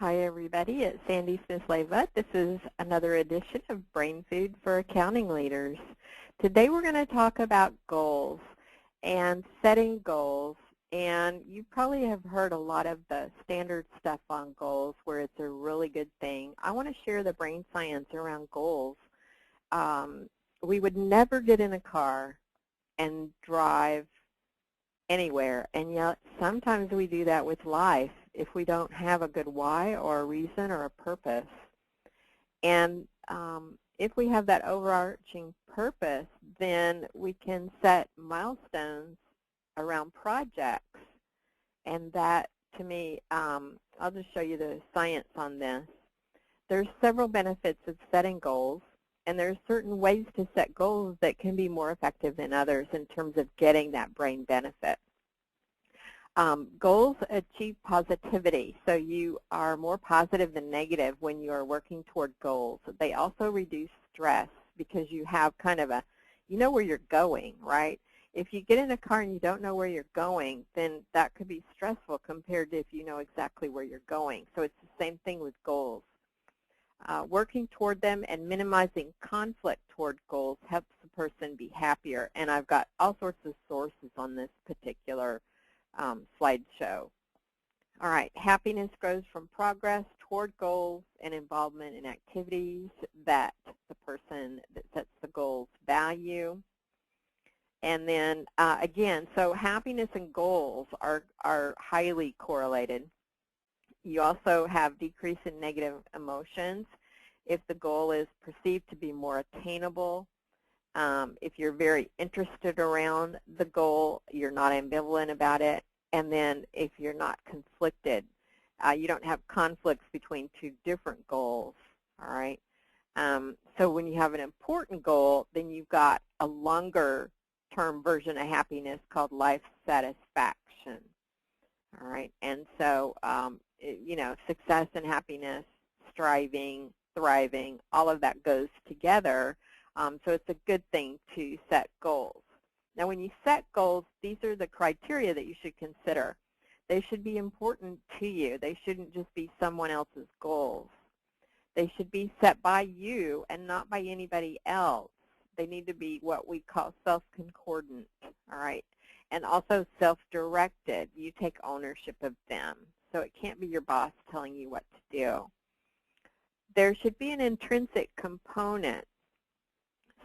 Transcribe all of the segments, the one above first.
Hi everybody, it's Sandy Smith-Leva. This is another edition of Brain Food for Accounting Leaders. Today we're going to talk about goals and setting goals. And you probably have heard a lot of the standard stuff on goals where it's a really good thing. I want to share the brain science around goals. We would never get in a car and drive anywhere, and yet sometimes we do that with life if we don't have a good why or a reason or a purpose. And if we have that overarching purpose, then we can set milestones around projects. And that, to me, I'll just show you the science on this. There's several benefits of setting goals, and there's certain ways to set goals that can be more effective than others in terms of getting that brain benefit. Goals achieve positivity, so you are more positive than negative when you are working toward goals. They also reduce stress because you have kind of you know where you're going, right? If you get in a car and you don't know where you're going, then that could be stressful compared to if you know exactly where you're going. So it's the same thing with goals. Working toward them and minimizing conflict toward goals helps the person be happier. And I've got all sorts of sources on this particular slideshow. All right, happiness grows from progress toward goals and involvement in activities that the person that sets the goals value. And then again, so happiness and goals are highly correlated. You also have decrease in negative emotions if the goal is perceived to be more attainable. If you're very interested around the goal, you're not ambivalent about it. And then if you're not conflicted, you don't have conflicts between two different goals, all right? So when you have an important goal, then you've got a longer-term version of happiness called life satisfaction, all right? And so, you know, success and happiness, striving, thriving, all of that goes together. So it's a good thing to set goals. Now, when you set goals, these are the criteria that you should consider. They should be important to you. They shouldn't just be someone else's goals. They should be set by you and not by anybody else. They need to be what we call self-concordant, all right? And also self-directed. You take ownership of them. So it can't be your boss telling you what to do. There should be an intrinsic component.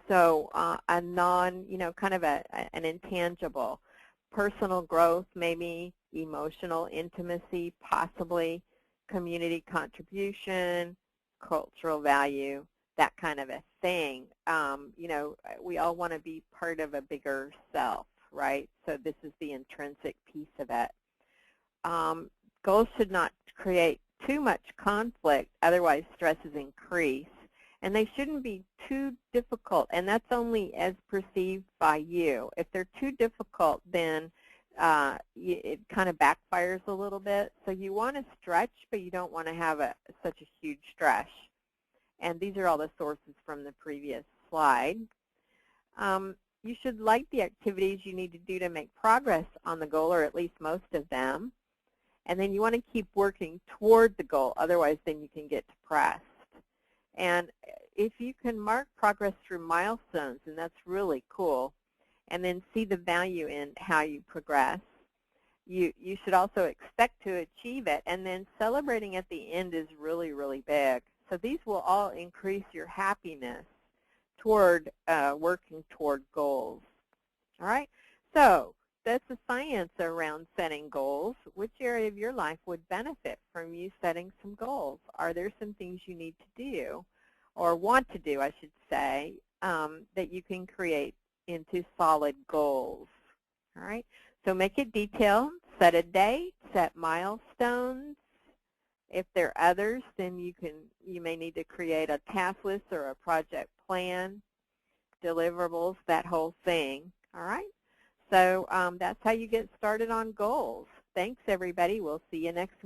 So a non, you know, kind of an intangible. Personal growth, maybe emotional intimacy, possibly community contribution, cultural value, that kind of a thing. You know, we all want to be part of a bigger self, right? So this is the intrinsic piece of it. Goals should not create too much conflict, otherwise stresses increase. And they shouldn't be too difficult, and that's only as perceived by you. If they're too difficult, then it kind of backfires a little bit. So you want to stretch, but you don't want to have such a huge stretch. And these are all the sources from the previous slide. You should like the activities you need to do to make progress on the goal, or at least most of them. And then you want to keep working toward the goal, otherwise then you can get depressed. And if you can mark progress through milestones, and that's really cool, and then see the value in how you progress, you should also expect to achieve it, and then celebrating at the end is really, really big. So these will all increase your happiness toward working toward goals. All right? So that's the science around setting goals. Which area of your life would benefit from you setting some goals? Are there some things you need to do, or want to do, I should say, that you can create into solid goals? All right? So make it detailed, set a date, set milestones. If there are others, then you may need to create a task list or a project plan, deliverables, that whole thing. All right? So that's how you get started on goals. Thanks, everybody. We'll see you next week.